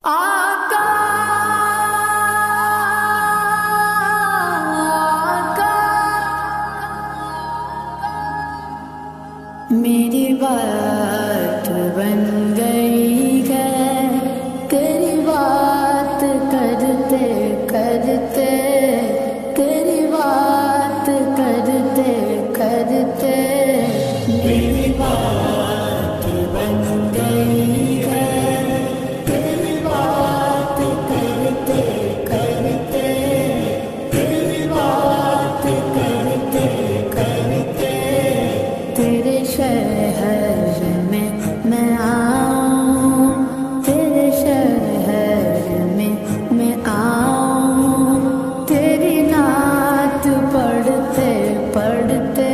آقا آقا میری بات بن گئی ہے، تیری بات کرتے کرتے، تیری بات کرتے کرتے میری بات بن گئی ہے، تیری بات کرتے کرتے، تیری بات کرتے کرتے تیرے شہر میں آؤں، تیرے شہر میں آؤں، تیری نعت پڑھتے پڑھتے،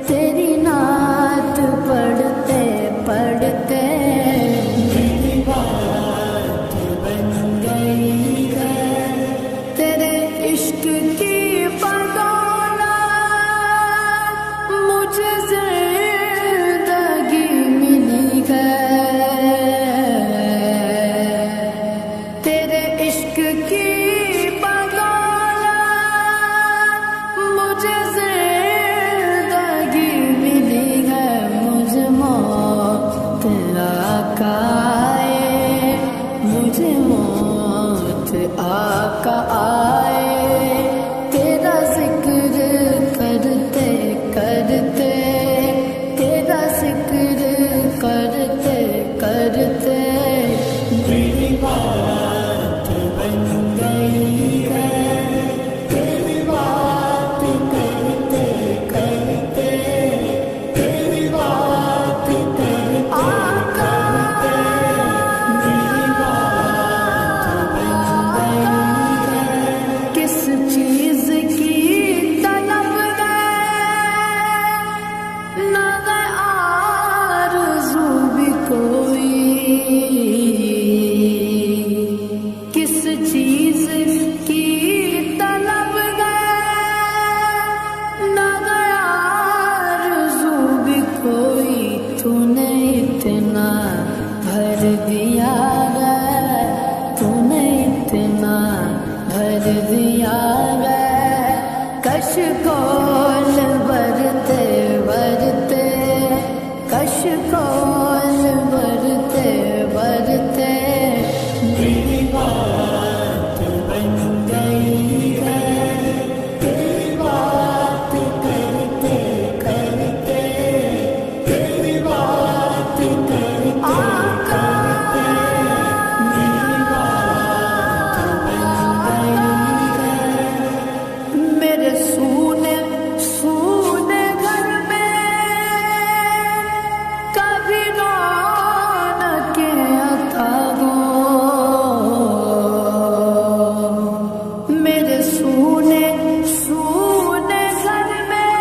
تیری نعت پڑھتے پڑھتے میری بات بن گئی ہے، تیرے عشق کی بدولت مجھے زندگی ملی ہے، تیرے عشق کی بدولت مجھے زندگی ملی ہے، مجھے موت آقا آئے، مجھے موت آقا آئے، تیرا ذکر کرتے کرتے، تیرا ذکر کرتے کرتے میری بات بن گئی ہے، تیری بات کرتے کرتے، تیری بات کرتے کرتے میری بات بن گئی ہے، کس چیز کی طلب ہے نہ ہے آرزو بھی کوئی، کس چیز کی طلب ہے نہ ہے آرزو بھی کوئی، تو نے اتنا بھر دیا ہے، تو نے اتنا بھر دیا ہے، کش کول برتے برتے، کش کول برتے برتے میری بات بن گئی ہے، تیری بات کرتے کرتے، تیری بات کرتے کرتے میری بات بن گئی ہے، میرے سونے سونے گھر میں کبھی رونقیں عطا ہوں، میرے سونے سونے گھر میں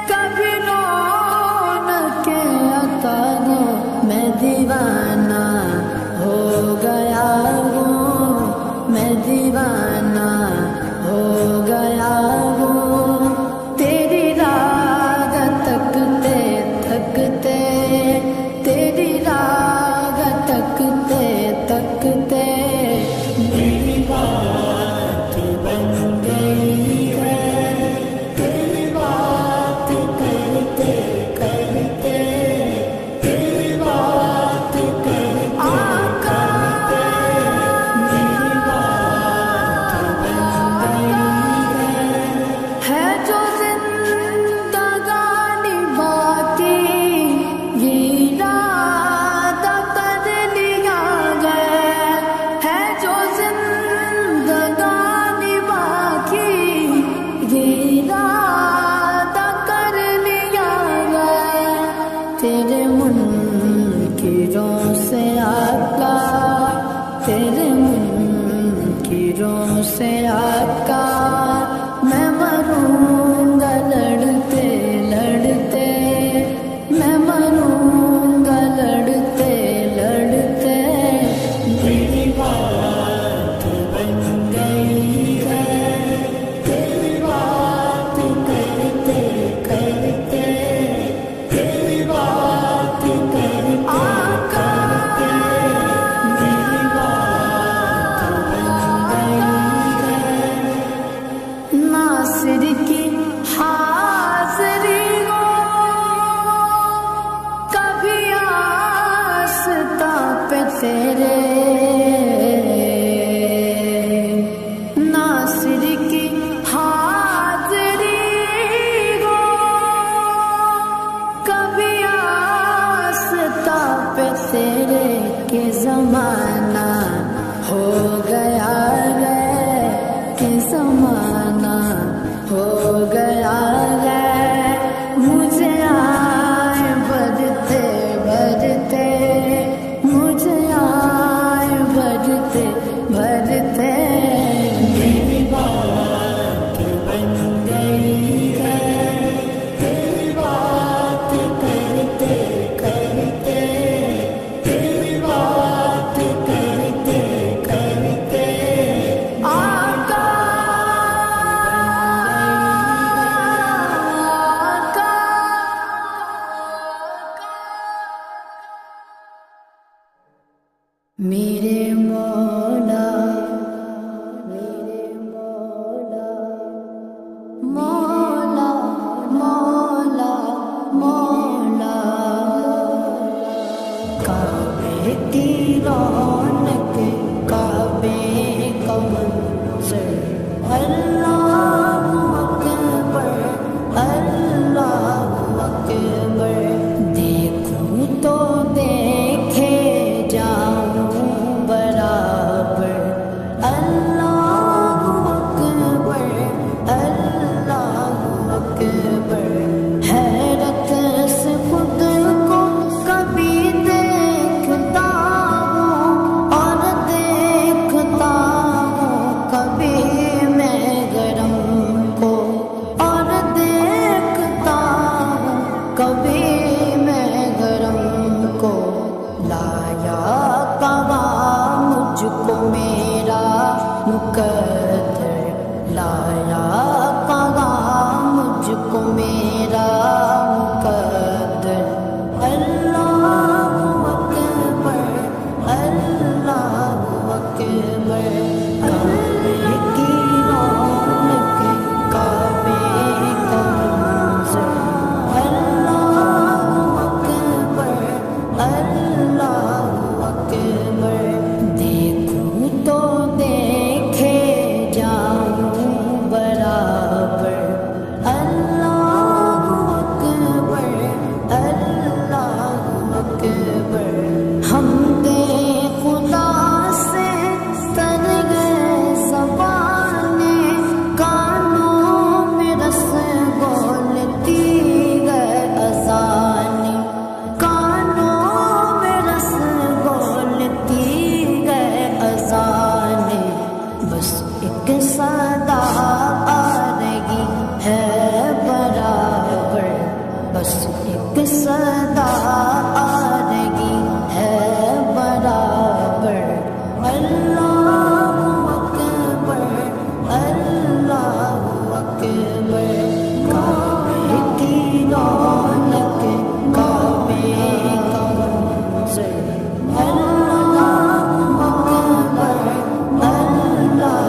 کبھی رونقیں عطا ہوں، میں دیوانہ ہو گیا ہوں، میں دیوانہ ہو گیا ہوں، تیری راگ تکتے تھکتے، تیری راگ تکتے تکتے میری بات بن گئی ہے، تیری بات کرتے کرتے، تیری بات کرتے کرتے میری بات بن گئی ہے جو زندگانی باقی یہ ارادہ کر لیا گیا ہے، جو زندگانی باقی یہ ارادہ کر لیا گیا، تیرے منکروں سے آقا، تیرے منکروں سے آقا میں مروں گا لڑتے لڑتے، میں مروں گا لڑتے لڑتے میری بات بن گئی ہے، تیری بات کرتے کرتے، تیری بات کرتے تیرے ناصر کی حاضری ہو، کبھی آستا پہ تیرے کہ زمانہ ہو گیا ہے، کہ زمانہ ہو گیا ہے، مجھے آئے بڑھتے بڑھتے، مجھے آئے بڑھتے بڑھتے، میری بات بن گئی ہے، تیری بات کرتے کرتے، تیری بات کرتے کرتے، آقا میرے مولا، میرے مولا، مولا مولا مولا، کعبے کی رونق، کعبے کا منظر، اللہ اکبر، اللہ اکبر، دیکھوں تو دیکھے جاؤں برابر، اللہ اکبر، اللہ اکبر، حیرت سے خود کو کبھی دیکھتا ہوں اور دیکھتا ہوں کبھی میں گرم کو، اور دیکھتا ہوں کبھی میں گرم کو، لایا کہاں مجھ کو میرا مقدر، لایا کہاں مجھ کو میرا مقدر، اللہ اکبر، اللہ اکبر، کعبے کی رونق، کعبے کا منظر، اللہ اکبر، اللہ اکبر، دیکھوں تو دیکھے جاؤں برابر، اللہ اکبر، اللہ اکبر، حمد خدا سے تر گئے زبانیں، کانوں میں رس بولتی گئے اذانیں، کانوں میں رس بولتی گئے اذانیں، بس ایک صدا آ رہی ہے برابر، بس ایک صدا آ رہی ہے برابر، اللہ اکبر، اللہ اکبر، کعبے کی رونق، کعبے کا منظر، اللہ اکبر، اللہ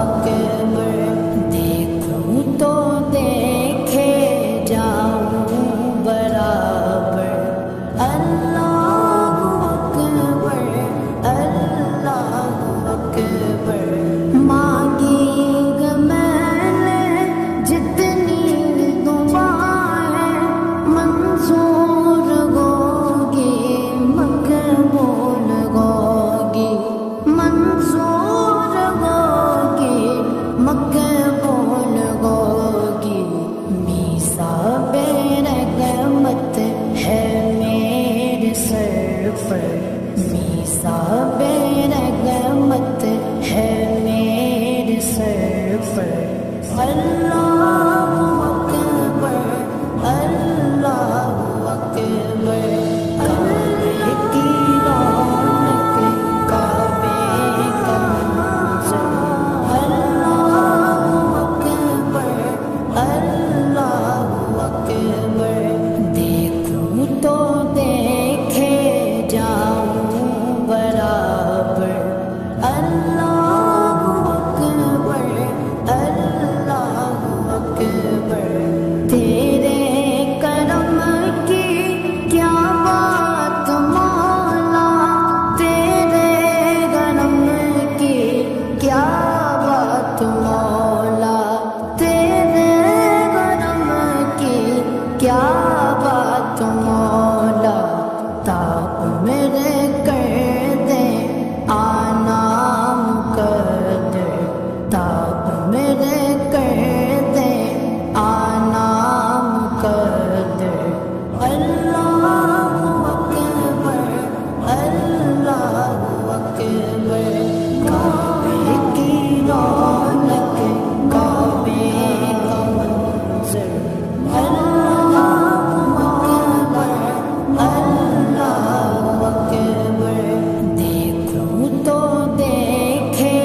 اکبر، دیکھوں تو دیکھے جاؤں برابر، اللہ اکبر، اللہ اکبر، مانگی میں نے جتنی دعائیں منظور ہوگی، مقبول ہوگی، منظور ہوگی، مقبول ہوگی، میثاق رحمت ہے میرے سر پر، میثاق رحمت ہے میرے سر پر، اللہ اکبر، اللہ اکبر، کعبے کی رونق، کعبے کا منظر، اللہ اکبر، اللہ اکبر، دیکھوں تو دیکھے جاؤں برابر، میرے کر دے آنا مقدر، تاب میرے کر دے آنا مقدر۔ اللہ اکبر اللہ اکبر، کعبے کی رونق کعبے کا منظر، اللہ اکبر اللہ اکبر۔ دیکھوں تو دیکھے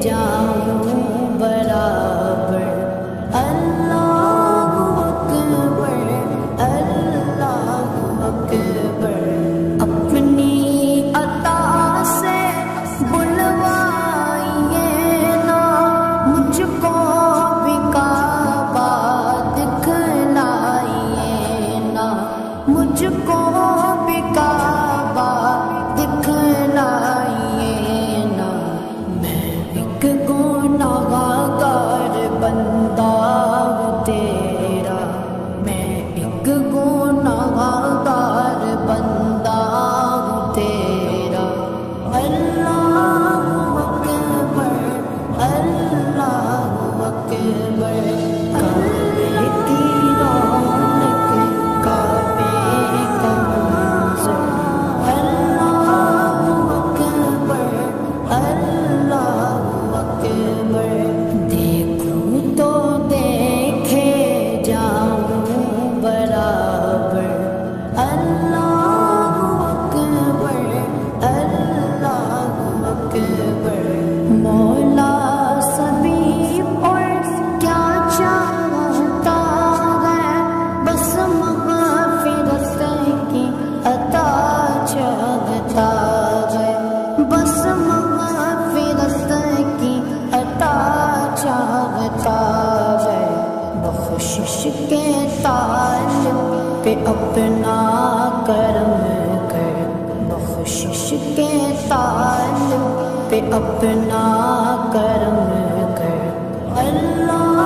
جاؤں برابر، اللہ اکبر اللہ اکبر۔ اپنی عطا سے بلوائیے نا مجھ کو بھی کعبہ دکھلائیے نا، مجھ کو بھی کعبہ دکھلائیے نا۔ میں ایک گناہ گار بندہ ہوں تیرا، میں ایک گناہ گار بندہ ہوں تیرا۔ اللہ اکبر اللہ اکبر، کعبے کی رونق کعبے کا منظر، اللہ اکبر اللہ اکبر۔ دیکھوں تو دیکھے جاؤں برابر، اللہ اکبر اللہ اکبر۔ مولا سبھی اور کیا چاہتا ہے، بس مغفرت کی عطا چاہتا ہے، بس مغفرت کی عطا چاہتا ہے۔ بخشش کے طالب پہ اپنا کرم کر، بخشش کے طالب پہ اپنا کرم کر۔ اللہ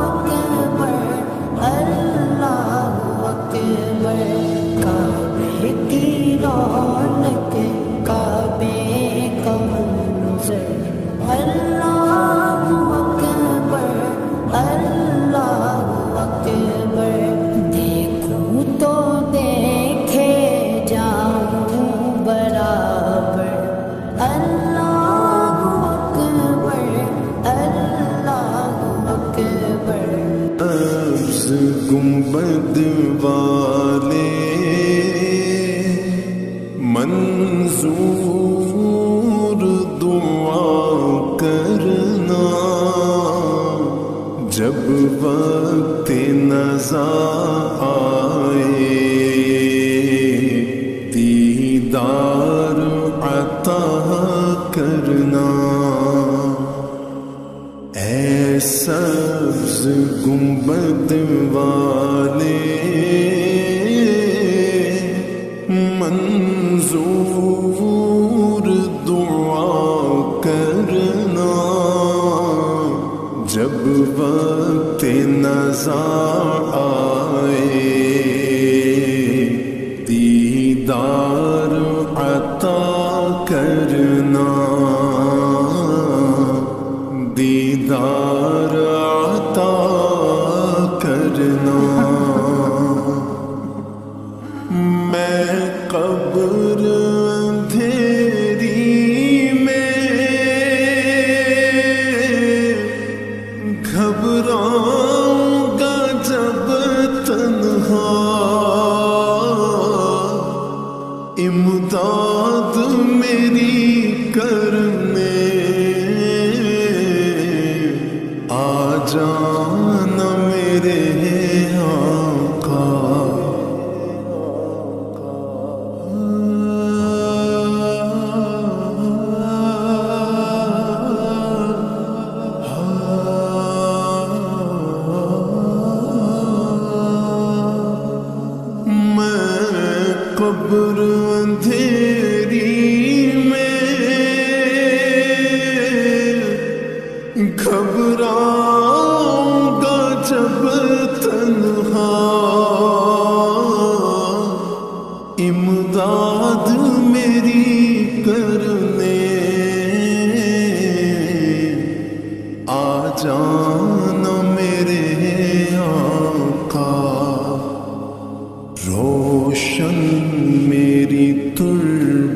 اکبر اللہ اکبر، کعبے کی رونق کعبے کا منظر، اللہ اکبر اللہ اکبر۔ دیکھوں تو دیکھے جاؤں برابر، اللہ اکبر اللہ اکبر۔ سبز گنبد والے منظور دعا کرنا، جب وقت نزا آئے دیدار عطا کرنا۔ اے سبز گنبد والے منظور دعا کرنا، جب وقت نزا آئے دیدار عطا کرنا، دیدار عطا کرنا۔ میں قبر اندھیری میں گھبراؤں گا جب تنہا، امداد میری کرنے آ جانا میرے آقا۔ قبر اندھیری میں گھبراؤں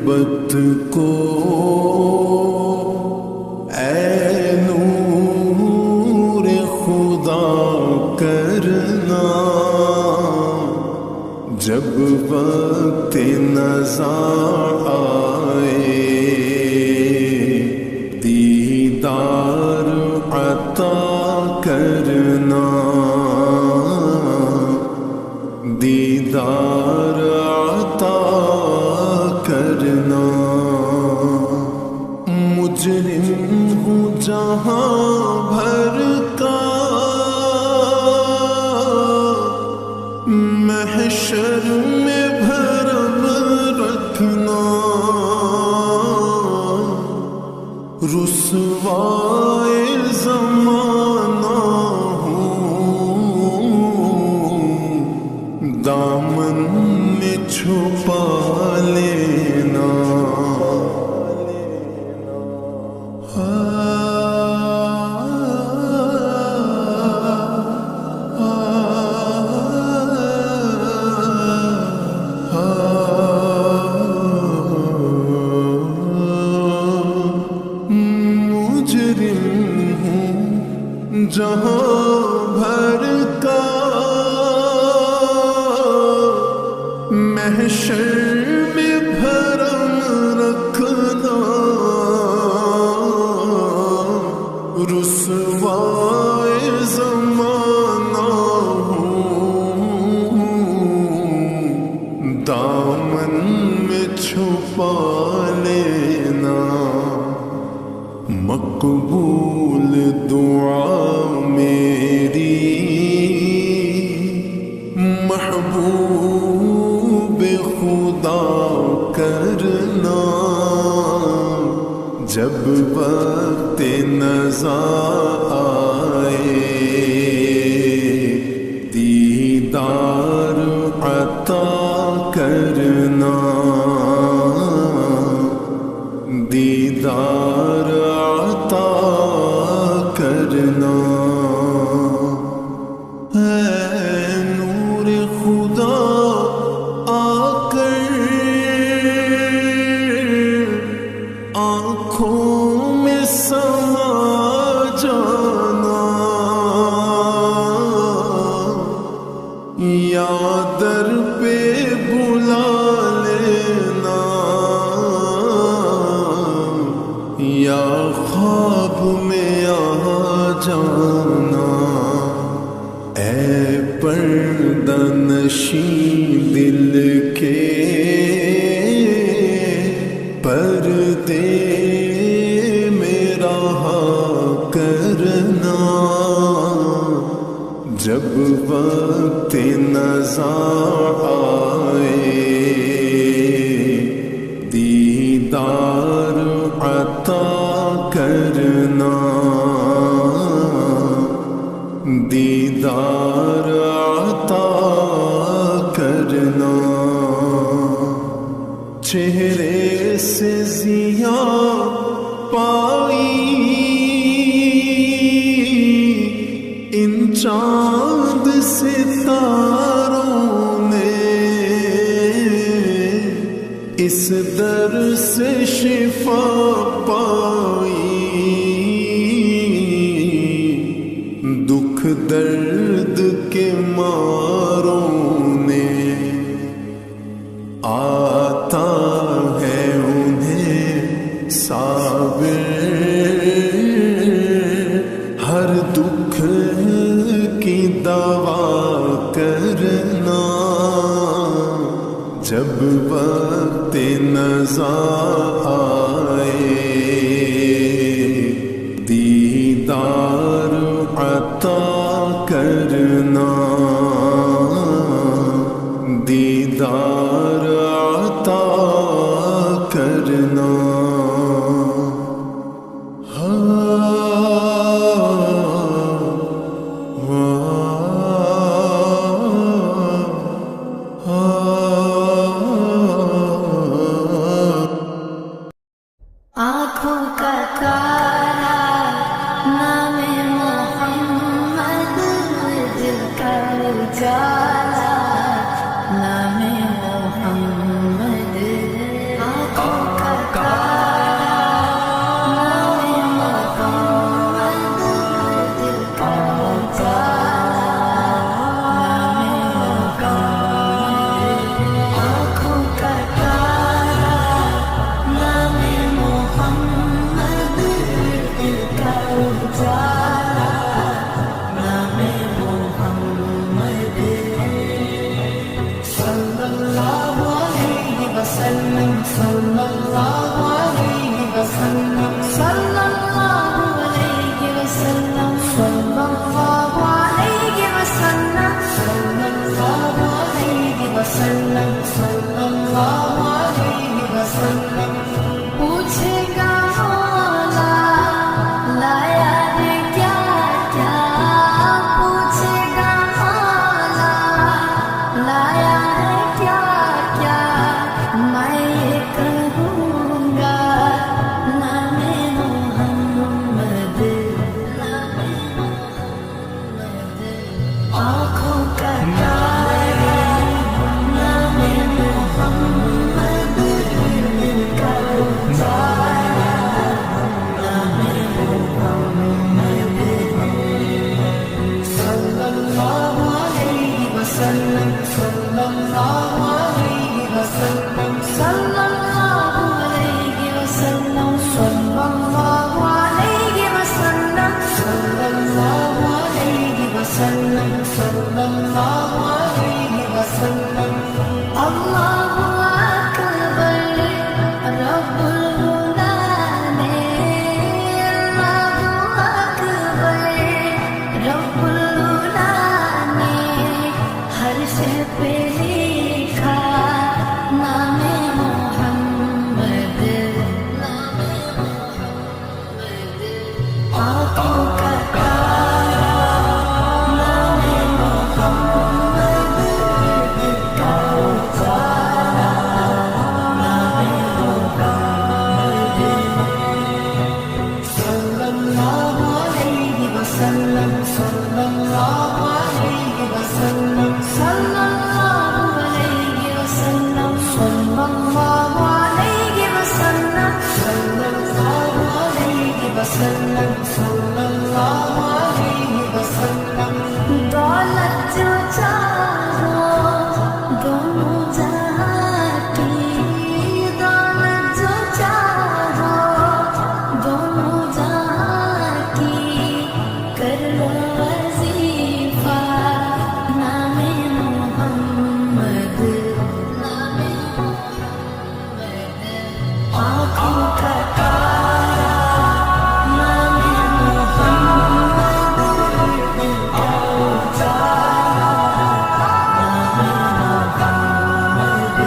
غربت کو اے نور خدا کرنا، جب وقت نزا آئے دیدار عطا کرنا، دیدار عطا کرنا۔ مجرم ہوں جہاں بھر کا، محشر میں بھرم رکھنا، رسوائے زمانہ ہوں، دامن میں چھپا لینا۔ مجرم ہوں جہاں بھر کا، محشر میں بھرم رکھنا، رسوائے زمانہ ہوں، دامن میں چھپا لینا۔ مقبول دعا میری محبوب خدا کرنا، جب وقت نزا آئے دیدار عطا کرنا، دیدار عطا کرنا۔ اے نور خدا آ کر آنکھوں میں سما جانا، یا در پہ بلا لینا، یا خواب میں آ جانا۔ اے پردہ نشین دل کے پردے میں رہا کرنا، جب وقت نزا آئے دیدار عطا کرنا، دیدار عطا کرنا۔ چہرے سے ضیاء پائی ان چاند ستاروں نے، اس در سے شفا پائی، دکھ درد کے ماروں نے۔ آتا ہے انہیں صابر ہر دکھ کی دوا کرنا، جب وقت نزا آئے دیدار عطا کرنا، دیدار عطا کرنا۔ صلی اللہ علیہ وسلم صلی اللہ علیہ وسلم صلی اللہ علیہ وسلم صلی اللہ علیہ وسلم صلی اللہ علیہ وسلم پوچھے گا مولا لایا ہے کیا کیا پوچھے گا مولا لایا ہے کیا کیا میں یہ کہوں گا نام محمد نام محمد آنکھوں کا تارا نام محمد دل کا تارا نام محمد صلی اللہ علیہ وسلم صلی اللہ علیہ وسلم صلی اللہ علیہ وسلم صلی اللہ علیہ وسلم صلی اللہ علیہ وسلم صلی اللہ علیہ وسلم اللہ اکبر رب العالمین اللہ اکبر رب العالمین ہر شے پہ لکھا نام محمد نام محمد آنکھوں کا تارا نام محمد دل کا تارا نام محمد صلی اللہ علیہ وسلم صلی اللہ علیہ وسلم صلی اللہ علیہ وسلم صلی اللہ علیہ وسلم صلی اللہ علیہ وسلم صلی اللہ علیہ وسلم دولت جو چاہو دونوں جہاں کی دولت جو چاہو دونوں جہاں کی کر لو وظیفہ نام محمد نام محمد آنکھوں کا تارا نام محمد دل کا تارا نام محمد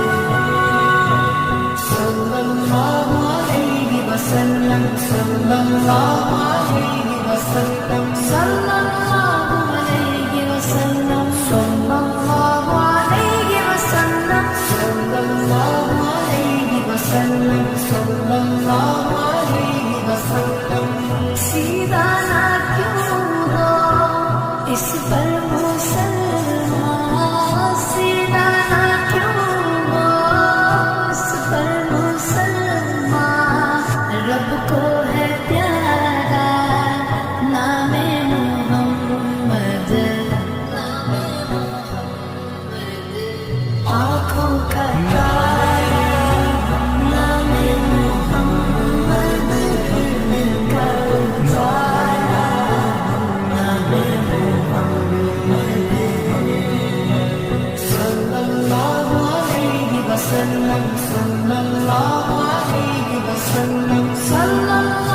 صلی اللہ علیہ وسلم صلی اللہ علیہ وسلم صلی اللہ علیہ وسلم صلی اللہ علیہ وسلم صلی اللہ علیہ وسلم صلی اللہ علیہ وسلم سیدھا نہ کیوں ہو اس پر مسلمان سیدھا نہ کیوں ہو اس پر مسلمان رب کو ہے پیارا نام محمد نام محمد آنکھوں کا تارا نام محمد دل کا تارا نام محمد صلی اللہ علیہ وسلم صلی اللہ علیہ وسلم صلی اللہ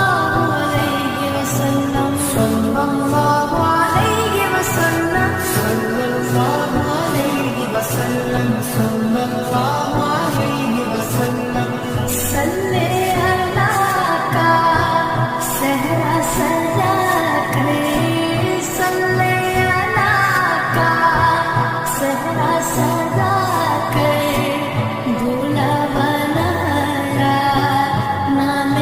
علیہ وسلم صلی اللہ علیہ وسلم صلی اللہ علیہ وسلم صلی اللہ علیہ وسلم صلی اللہ کا صحرا سجا کرے صلی اللہ کا صحرا سجا کرے بھولا بنایا نام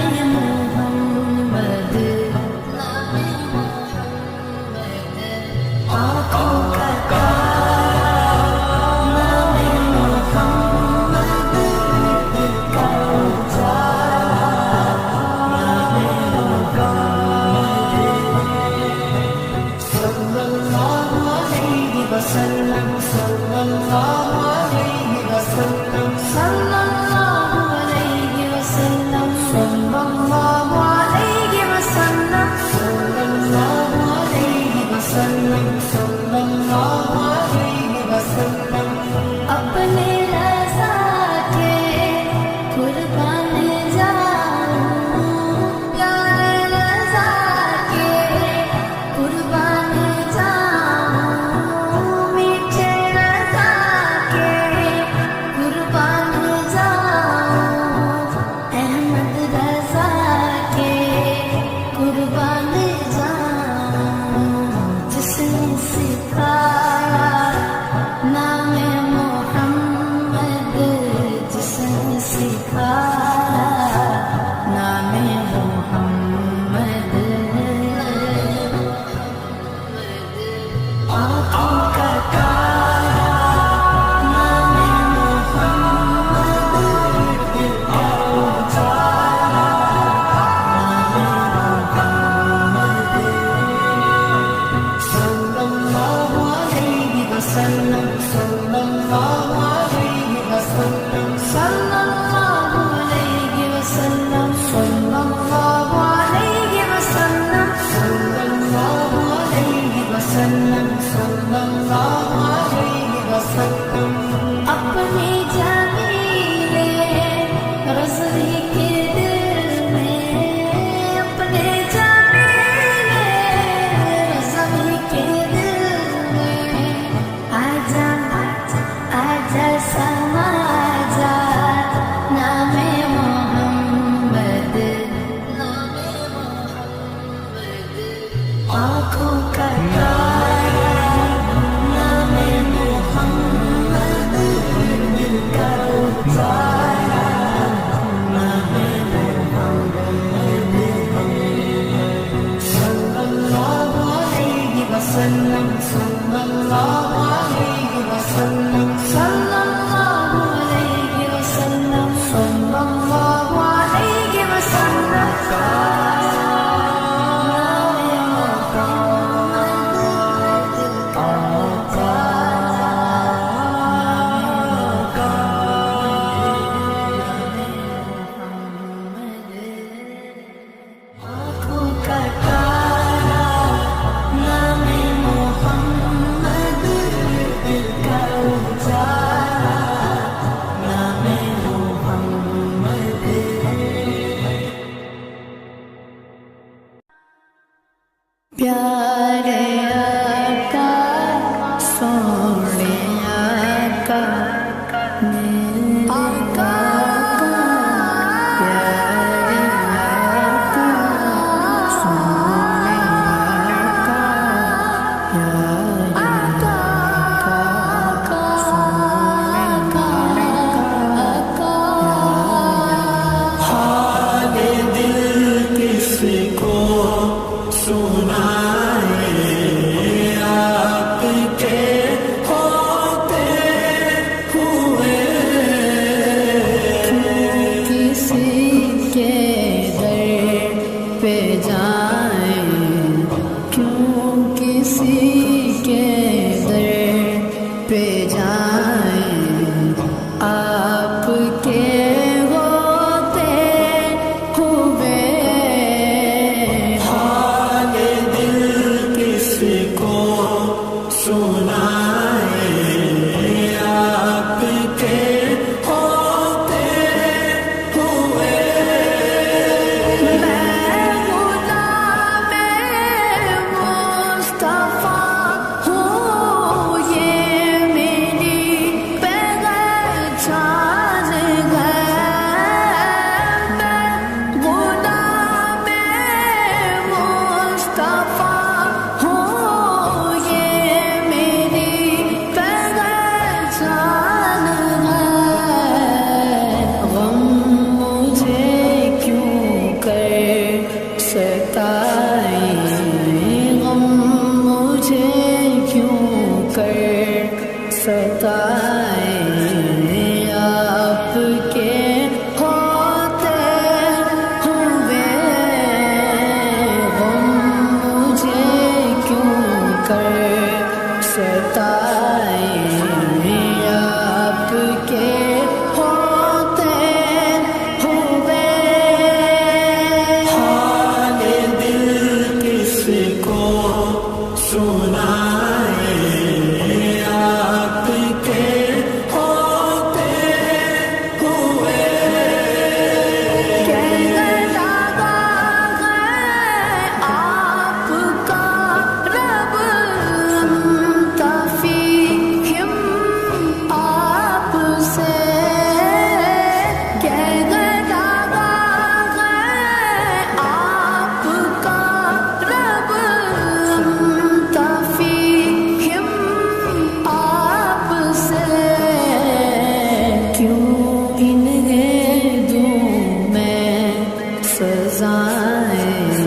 سزائیں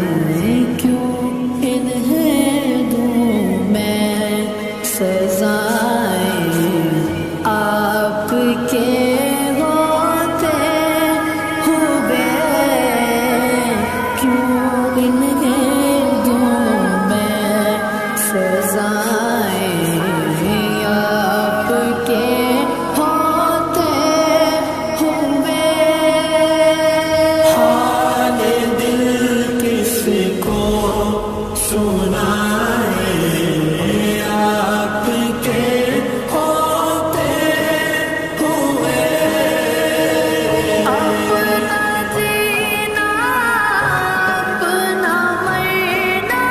کیوں انہیں دوں میں سزائیں آپ کے ہوتے ہوئے کیوں انہیں دوں میں سزائیں آپ کے ہوتے ہوئے حال دل کس کو سنائیں آپ کے ہوتے ہوئے اپنا جینا اپنا مرنا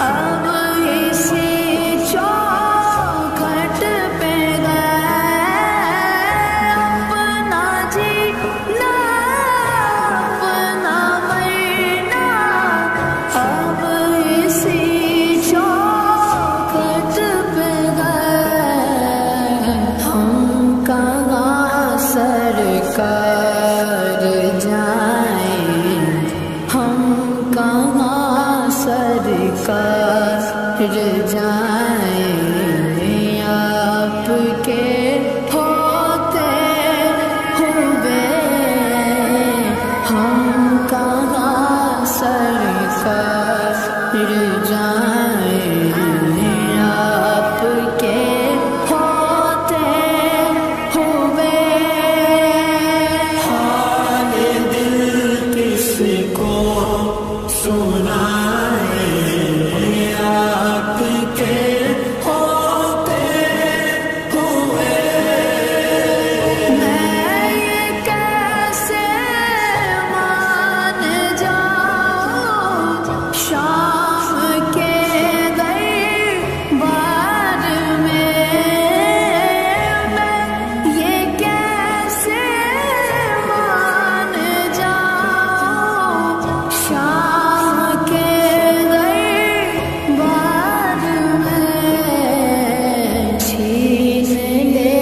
اب اسی چوکھٹ پہ گئے اپنا جینا اپنا مرنا اب اسی چوکھٹ پہ گئے ہم کہاں سرکار جائیں ہم کہاں سرکار جائیں آپ کے ہوتے ہوئے ہم کہاں سرکار جائیں آپ کے ہوتے ہوئے حال دل کس کو سنائیں آپ کے ہوتے ہوئے میں یہ کیسے مان جاؤں شام کے دربار میں یہ کیسے مان جاؤں شام کے دربار میں چھین لے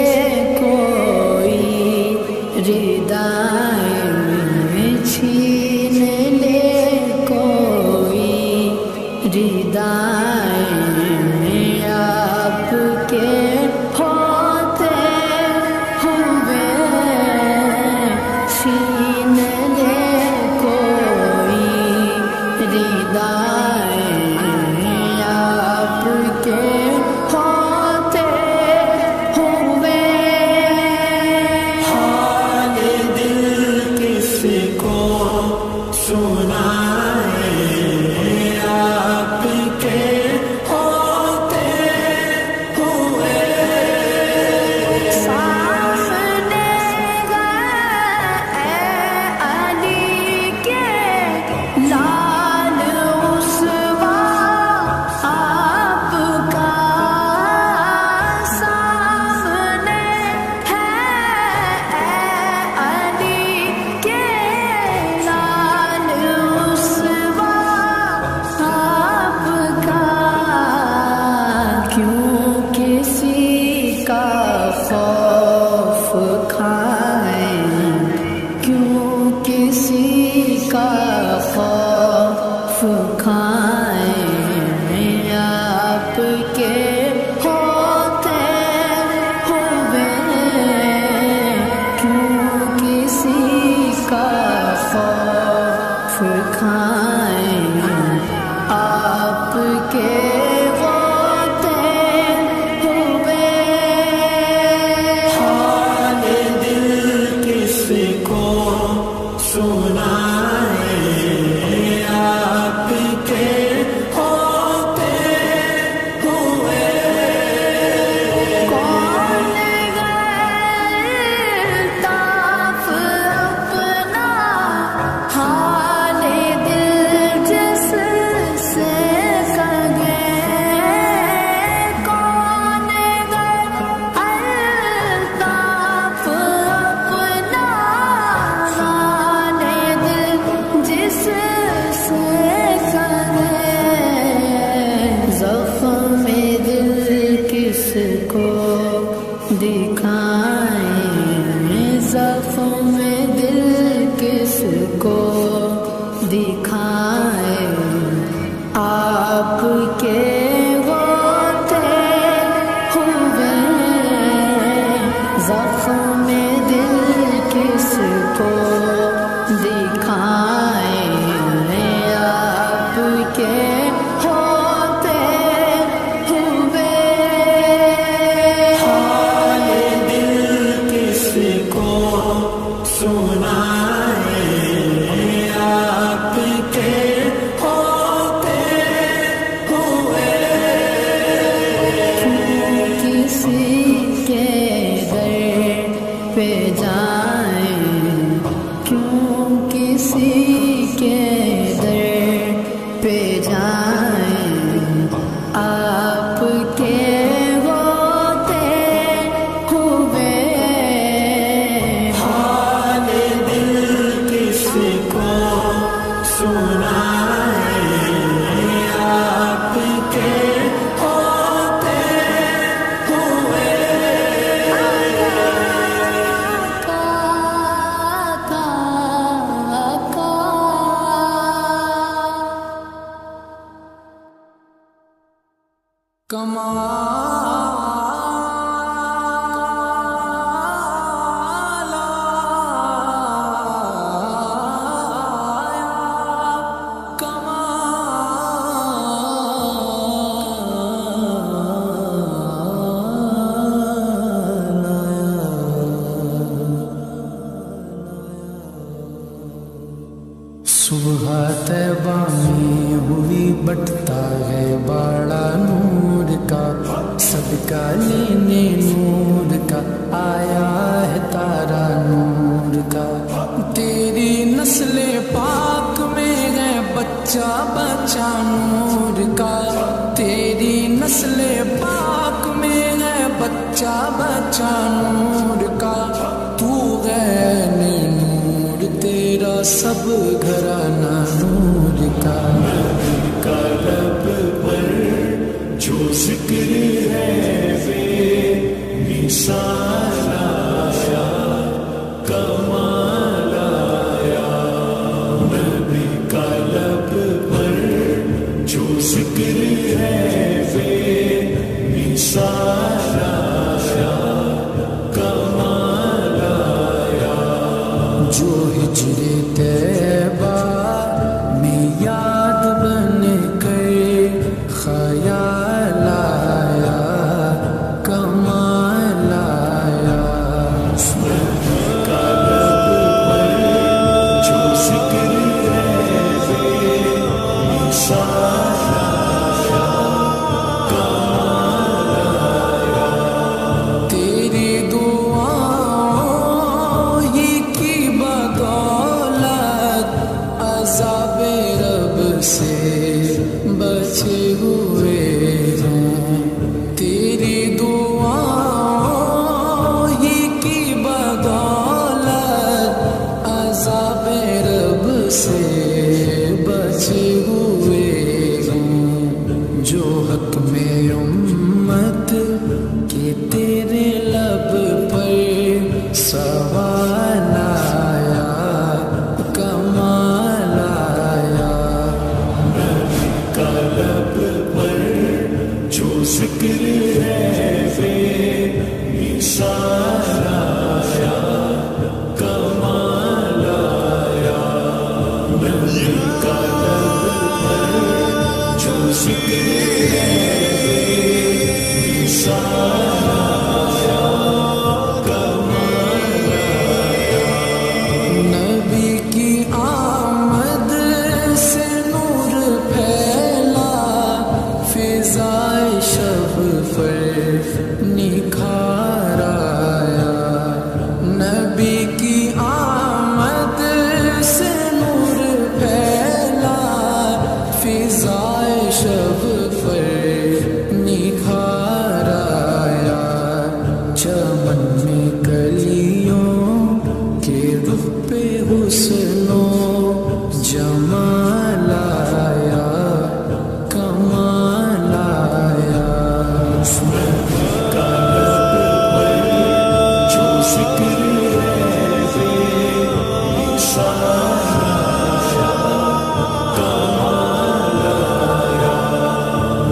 کوئی ردائیں چھین لے کوئی ردائیں آپ کے ہوتے ہوئے چھین لے کوئی ردائیں آپ کے ہوتے ہوئے حال دل کس کو سنائیں آپ کے ہوتے ہوئے سامنے گئے علی کے لال اسوا آپ کا سامنے ہے علی کے لال اسوا آپ کا کیوں کسی کا خوف کھائیں کیوں کسی کا خوف کھائیں آپ کے ہوتے ہوئے کیوں کسی کا خوف کھائیں آپ کے ہوتے ہوئے حال دل کس کو سنائیں آپ کے ہوتے ہوئے کون غلطاف اپنا حال دل جس سے کہے کون غلطاف اپنا حال دل جس سے کہے زخم دل کس کو دکھائیں زخم دل کس کو دکھائے ہیں آپ کے ہوتے ہوئے حال دل کس کو سنائے آپ کے ہوتے ہوئے کسی کے در پہ جائیں کیوں کسی کے در پہ جائیں آپ کے ہوتے ہوئے حال دل کس کو سنائے آپ کے ہوتے ہوئے صبح طیبہ میں ہوئی بٹتا ہے بڑا نور کا صدقہ لینے نور کا آیا ہے تارا نور کا تیری نسل پاک میں ہے بچہ بچہ نور کا تیری نسل پاک میں ہے بچہ بچہ نور کا تو غیر نور تیرا سب گھرانہ نور کا لب پر جو ذکر ہے بے مثال آیا کمال آیا نبی کا لب پر جو ذکر ہے بے مثال آیا کمال آیا جو ہجر طیبہ میں یاد بن کر خیال آیا کمال آیا کا لب پر جو ذکر ہے بے مثال آیا کمال آیا تیری دعاؤں ہی کی بدولت عذاب رب سے بچے ہوئے ہیں تیری دعاؤں ہی کی بدولت عذاب رب سے بچے ہوئے ہیں جو حق میں امت کہ تیرے لب پر سوال آیا کمال آیا کا لب پر جو ذکر ہے بے مثال آیا کمال آیا نبی کا لب پر جو ذکر ہے بے مثال آیا کمال آیا نبی کی آمد سے نور پھیلا فضائے شب پر نکھار آیا نبی کی آمد سے نور پھیلا فضائے شب پر نکھار آیا چمن میں کلیوں کے رخ پہ حسن و جمال آیا کمال آیا کا لب پر جو ذکر ہے بے مثال آیا کمال آیا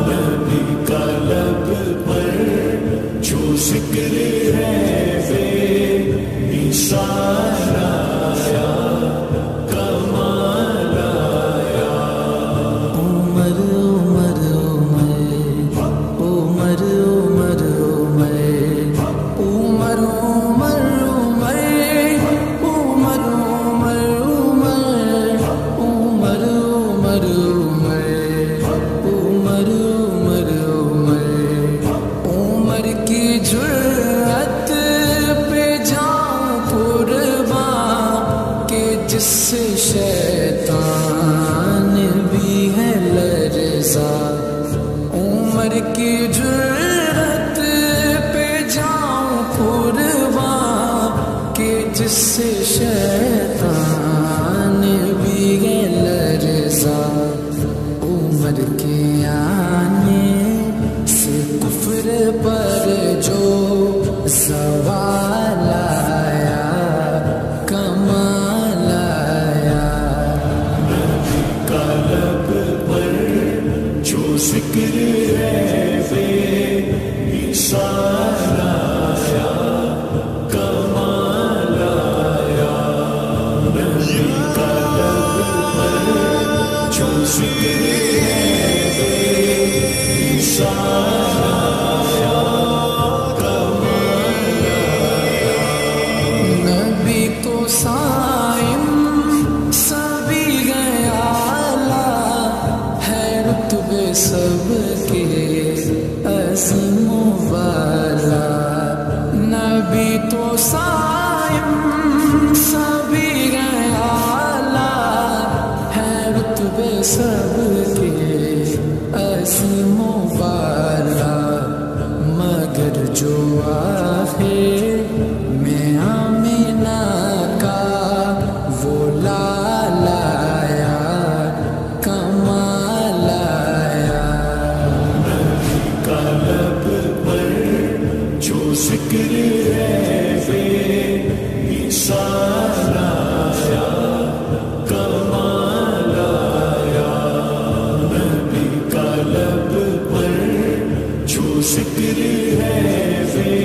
نبی کا لب پر جو ذکر ہے بے مثال آیا کمال سے شیطان بھی ہے لرزا، عمر کی جرأت پہ جاؤں قربان کہ جس سے شیطان بھی ہے لرزا، عمر کے آنے سے کفر پر جو زوال آیا کمال آیا، قلب پر جو ذکر ہے بے مثال آیا کمال آیا، نبی قلب پر جو ذکر ہے بے مثال آیا کمال آیا، نبی تو صائم سبھی گیا ہے رتبے سب کے عظیم والا، نبی تو صائم سبھی گیا ہے رتبے سب کے عظیم والا، مگر جو آخر میں آمینہ کا وہ لال آیا کمال آیا، قلب پر جو ذکر ہے بے مثال آیا کمال آیا، نبی قلب پر جو ذکر ہے بے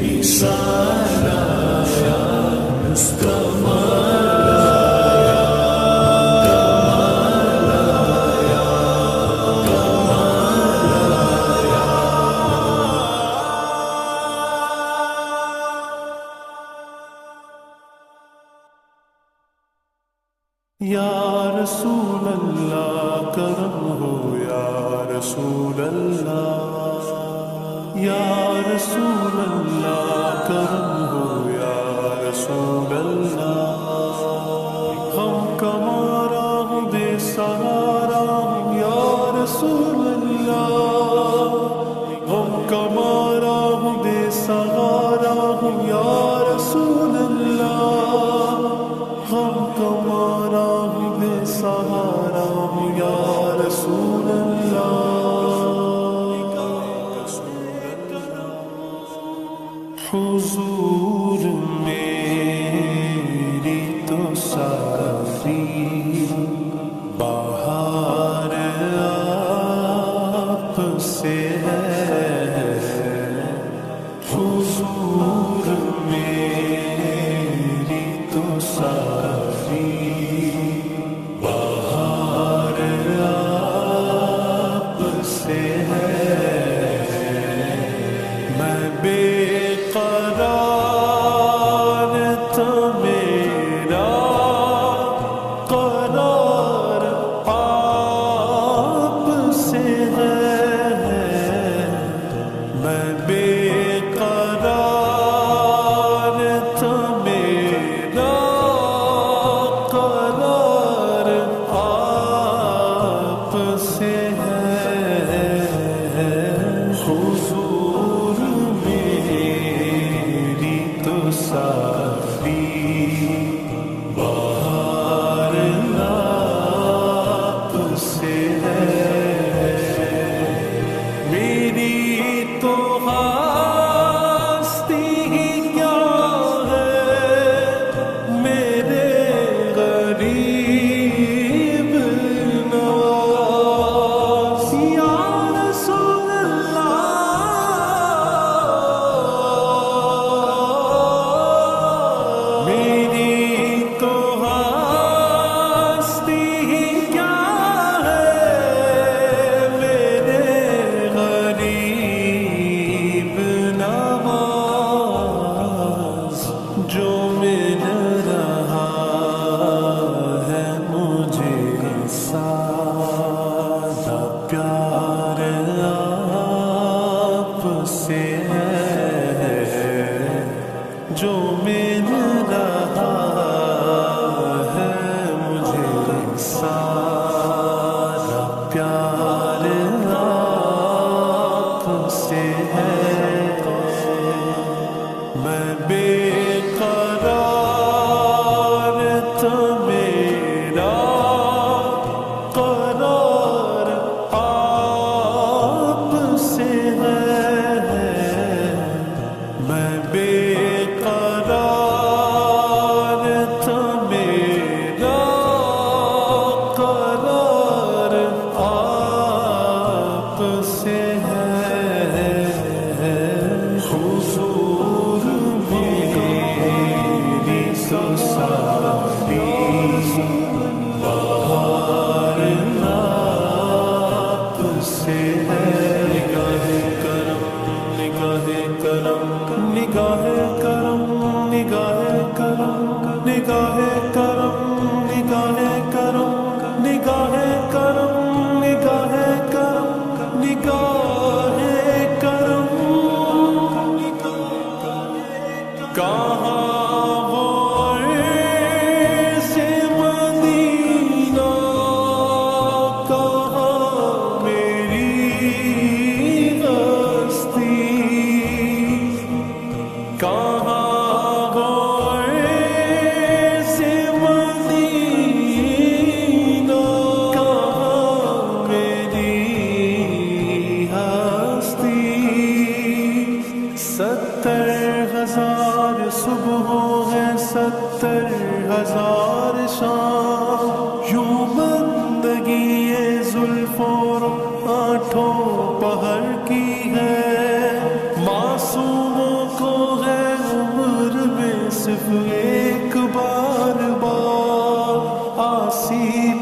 مثال آیا کمال یا رسول اللہ کرم ہو یا رسول اللہ، یا رسول اللہ کرم ہو یا رسول اللہ، ہم کمارا ہوں بے سہارا ہوں یا رسول اللہ، ہم کمارا ہوں بے سہارا ہوں یا رسول اللہ، ہم کمارا ہوں بے سہارا ہوں یا رسول اللہ، حضور میری تو ساری بہار آپ سے ہے، حضور میری تو ساری بہار آپ سے ہے، میں بے قرار تھا میرا قرار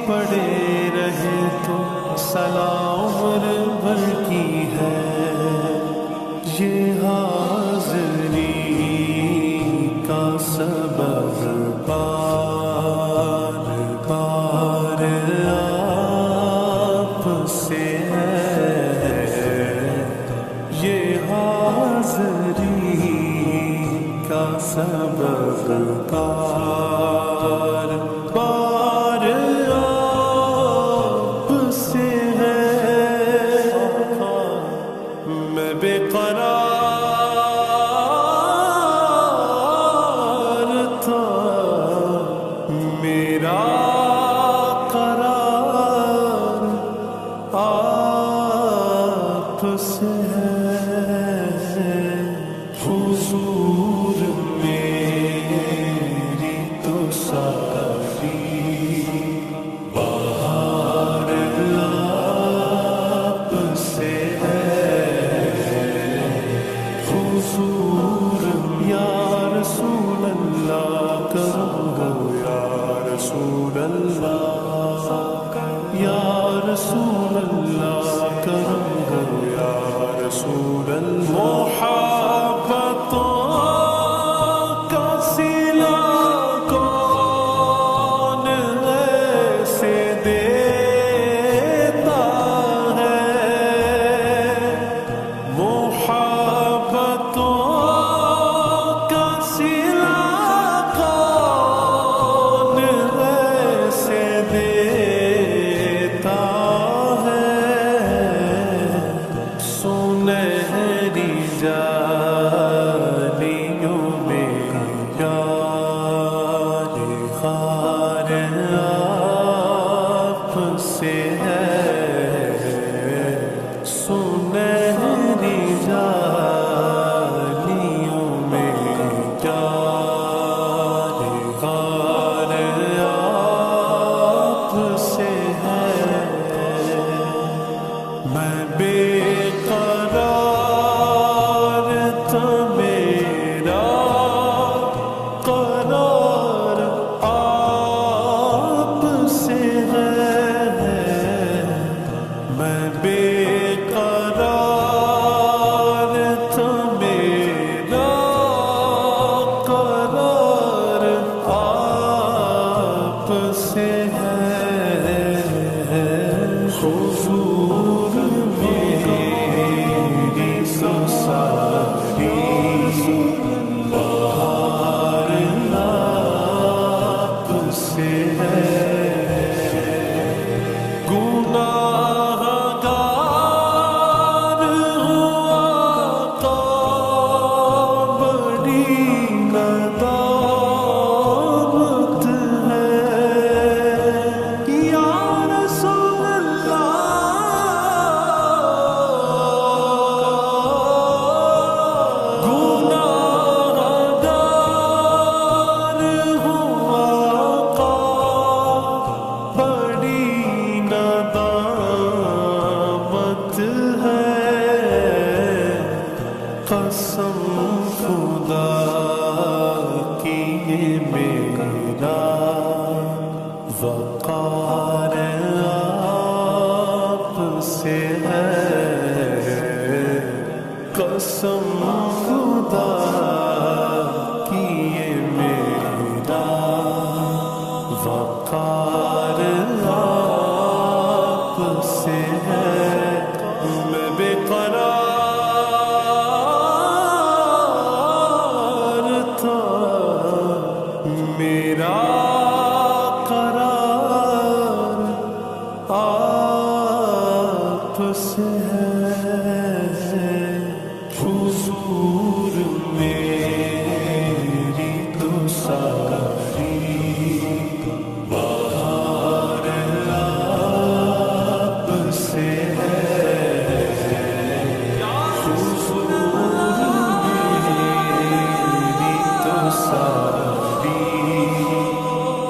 پڑے رہے تو سلام عمر بھر کی ہے، یہ حاضری کا سبب بار بار آپ سے ہے، یہ حاضری کا سبب بار بار آپ سے ہے، میں بے قرار تھا، میرا قرار آپ سے ہے، حضور میری تو ساری بہار آپ سے ہے، حضور یا رسول اللہ کرم گو یا رسول اللہ، یا رسول اللہ کرم گو یا رسول اللہ، محبتوں کا سلا کون ایسے دیتا ہے، محبتوں کا سلا کون ایسے دیتا ہے، سنہری جالیوں میں یار خار آپ سے ہے، سنہری جالیوں میں یار خار آپ سے ہے، میں بے قرار تھا، میرا قرار آپ سے ہے، میں بے قرار تھا، میرا قرار آپ سے ہے، حضور میری تو ساری بہار آپ سے ہے، گناہ گار ہوا تو بڑی ندامت ہے، یا رسول اللہ، گناہ گار ہوا تو بڑی ندامت ہے، قسم خدا کی یہ میرا وقار آپ سے ہے، قسم خدا کی یہ میرا وقار آپ سے ہے، میں بے قرار تھا، میرا قرار آپ سے ہے، حضور میری تو ساری بہار آپ سے ہے، حضور میری تو ساری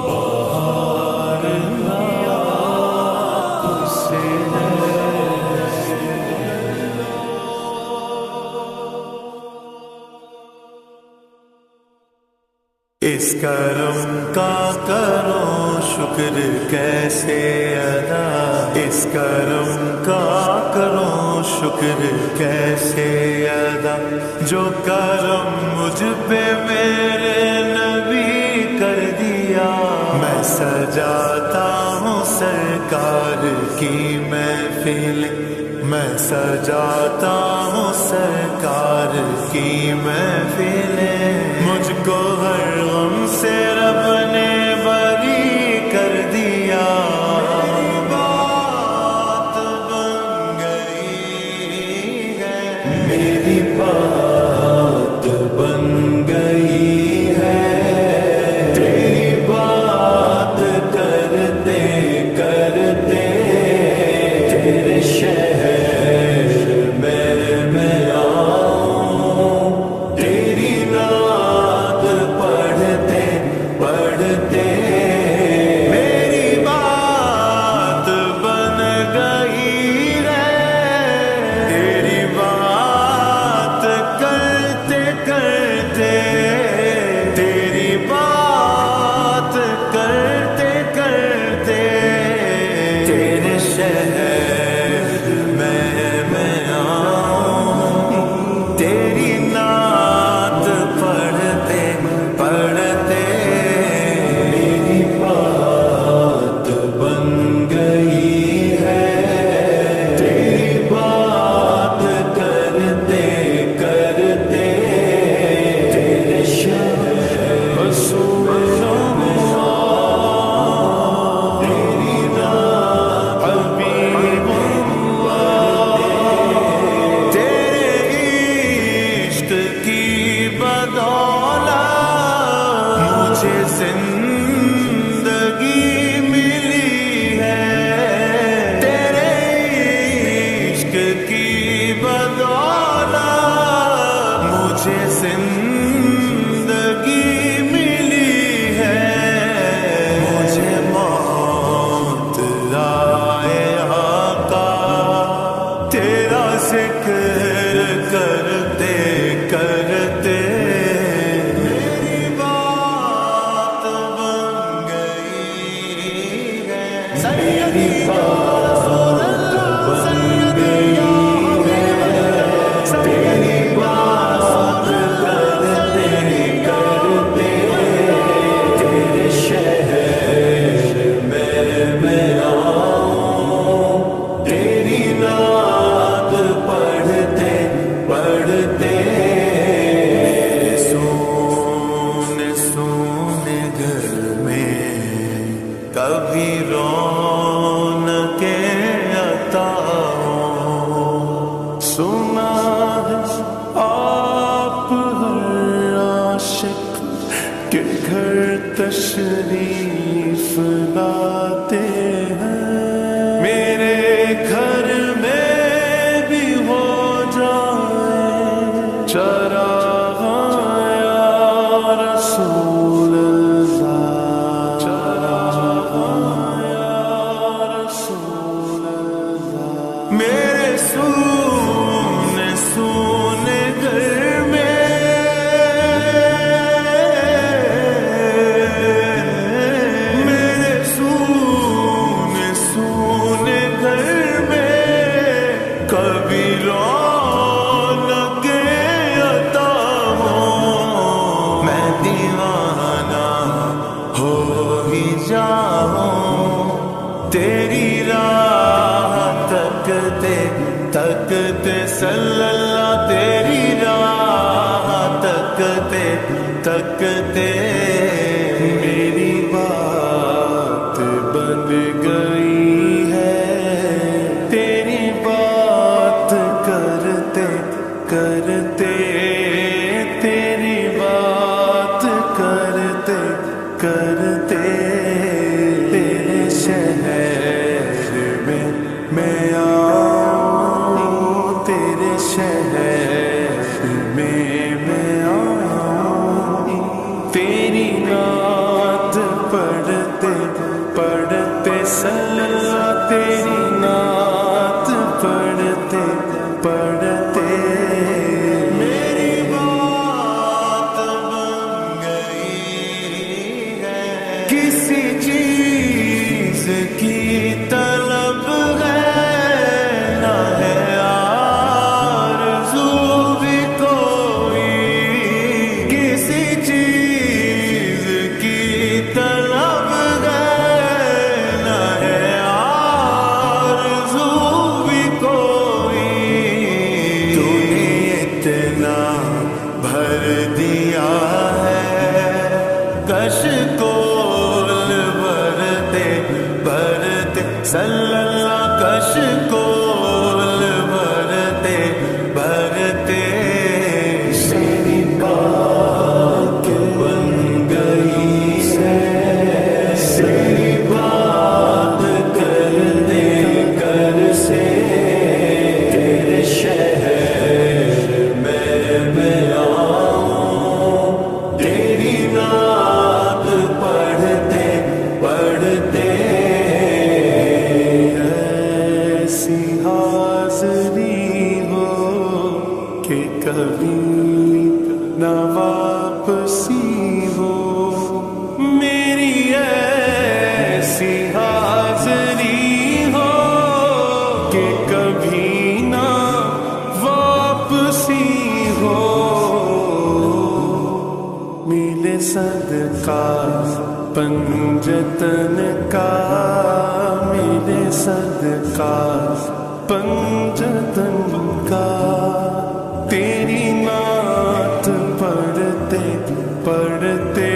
بہار آپ سے ہے، اس کرم کا کرو شکر شکر کیسے ادا اس کرم کا کروں شکر کیسے ادا جو کرم مجھ پہ میرے نبی کر دیا میں سجاتا ہوں سرکار کی محفل میں سجاتا ہوں سرکار کی محفل مجھ کو ہر غم سے رب نے بری کر دیا میری بات بن گئی ہے میری بات بن گئی ہے تیری بات کرتے کرتے تیرے شہر میں آؤں تیری نعت پڑھتے پڑھتے میری بات بن گئی ہے تیری بات کرتے کرتے تیری بات کرتے کرتے تیرے شہر میں آؤں تیری نعت پڑھتے پڑھتے میری بات بن گئی ہے تیری بات کرتے کرتے تیرے شہر رسول تیری نعت حبیب تیرے عشق کی بدولت مجھے زندگی ملی ہے تیرے عشق کی بدولت مجھے زندگی ملی ہے مجھے موت آئے آقا تیرا ذکر کرتے کرتے میری بات بن گئی ہے میری بات بن گئی ہے تیری بات کرتے کرتے تیرے شہر میں آؤں تیری نعت پڑھتے پڑھتے سونے سونے گھر میں کبھی رونقیں عطا ہوں سنا ہے آپ ہر عاشق کے گھر تشریف لاتے ہیں میرے گھر میں بھی ہو جائے چراغ یا رسول اللہ چراغ یا رسول اللہ میرے سونے سونے گھر میں میرے سونے سونے گھر میں کبھی رونقیں عطا ہوں میں دیوانہ ہو ہی جاؤں تیری راہ تکتے تکتے صلی اللہ تیری راہ تکتے تکتے میری بات بن گئی ہے تیری بات کرتے کرتے تیری بات کرتے کرتے تیرے شہر میں آؤں تیرے شہر میں آؤں تیری نعت پڑھتے پڑھتے صلی اللہ تیری نعت پڑھتے پڑھتے میری بات بن گئی ہے کسی چیز صلی اللہ کشکول بھرتے بھرتے تیری بات بن گئی ہے، تیری بات کرتے کر سے تیرے شہر میں آؤں، تیری نعت پڑھتے پڑھتے ایسی حاضری ہو کہ کبھی نہ واپسی ہو، میری ایسی حاضری ہو کہ کبھی نہ واپسی ہو، ملے صدقہ پنجتن کا، ملے صدقہ پنجتن کا، تیری نعت پڑھتے پڑھتے،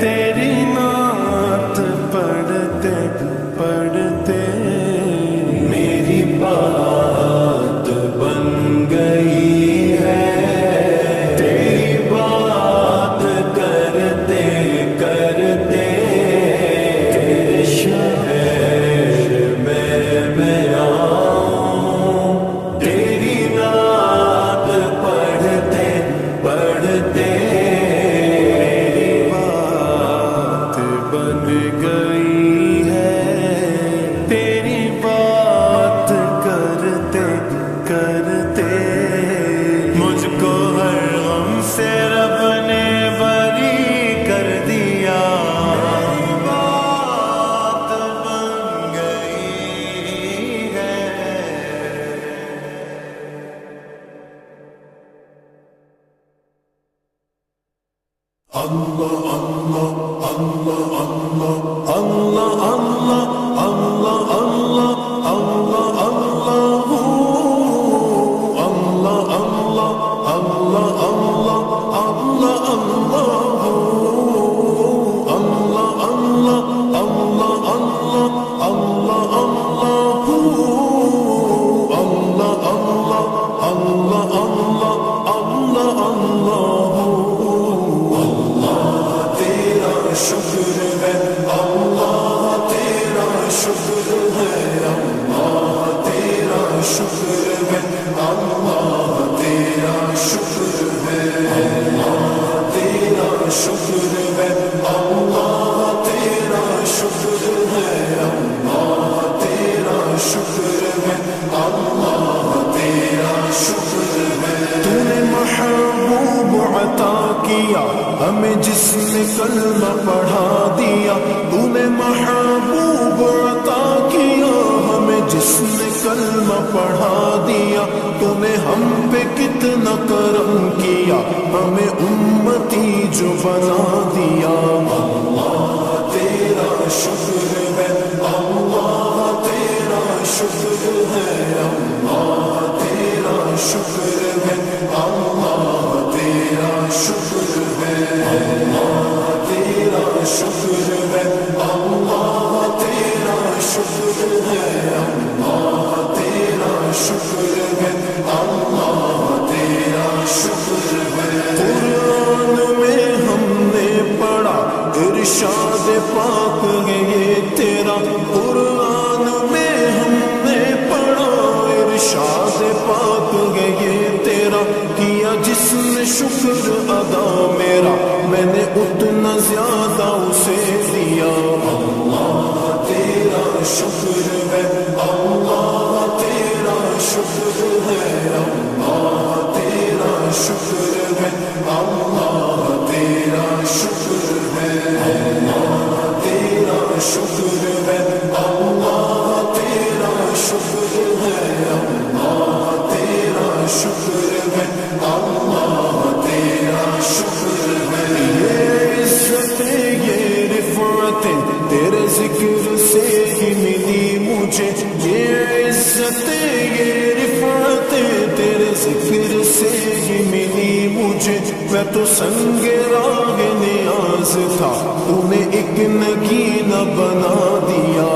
تیری نعت پڑھتے پڑھتے میری بات بن گئی ہے، تیری بات کرتے کرتے تیرے شہر میں آؤں، تیری نعت پڑھتے پڑھتے میری بات بن گئی ہے، تیری بات کرتے کرتے مجھ کو ہر غم سے رب نے بری کر دیا، میری بات بن گئی ہے۔ اللہ اللہ اللہ اللہ اللہ اللہ اللہ اللہ اللہ اللہ اللہ اللہ اللہ شکر ہے اللہ تیرا شکر ہے، اللہ تیرا شکر ہے، اللہ تیرا شکر ہے، اللہ تیرا شکر ہے، اللہ تیرا شکر ہے، اللہ تیرا شکر ہے، اللہ تیرا شکر ہے۔ تو نے محبوب عطا کیا ہمیں جس نے کلمہ پڑھا دیا، تو نے محبوب عطا کیا ہمیں جس نے کلمہ پڑھا دیا، تو نے ہم پہ کتنا کرم کیا ہمیں امتی جو بنا دیا، اللہ تیرا شکر ہے، اللہ تیرا شکر ہے، اللہ تیرا شکر ہے، اللہ تیرا شکر ہے، اللہ تیرا شکر ہے، اللہ تیرا شکر ہے، اللہ تیرا شکر ہے، اللہ تیرا شکر ہے۔ قرآن میں ہم نے پڑھا ارشاد پاک ہے یہ تیرا، قرآن میں ہم نے پڑھا ارشاد پاک ہے یہ تیرا، کیا جس نے شکر ادا میرا میں نے اتنا زیادہ اسے دیا، اللہ تیرا شکر ہے، اللہ تیرا شکر ہے، اللہ تیرا شکر ہے، اللہ تیرا شکر ہے، اللہ تیرا شکر ہے، اللہ تیرا شکر ہے، اللہ تیرا شکر ہے، اللہ تیرا شکر ہے۔ یہ عزتیں یہ رفعتیں تیرے ذکر سے ہی ملی مجھے، یہ عزتیں یہ رفعتیں تیرے ذکر سے ہی ملی مجھے، میں تو سنگ راہ نیاز تھا تو نے ایک نگینہ بنا دیا،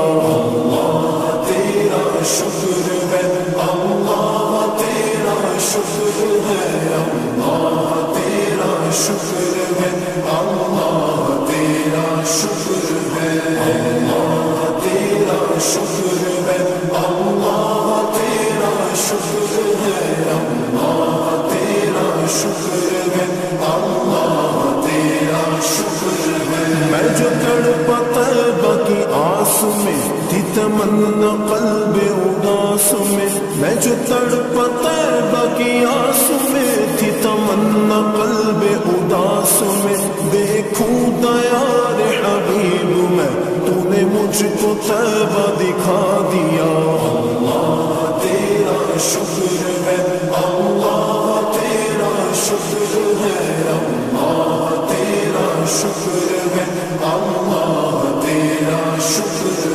میں تھی تمنا قلب اداس میں، میں جو تڑپا طیبہ کی آس میں تھی تمنا قلب اداس میں، دیکھوں دیار حبیب میں تو نے مجھ کو طیبہ دکھا دیا۔ اللہ تیرا شکر ہے، اللہ تیرا شکر ہے، اللہ تیرا شکر ہے، اللہ تیرا شکر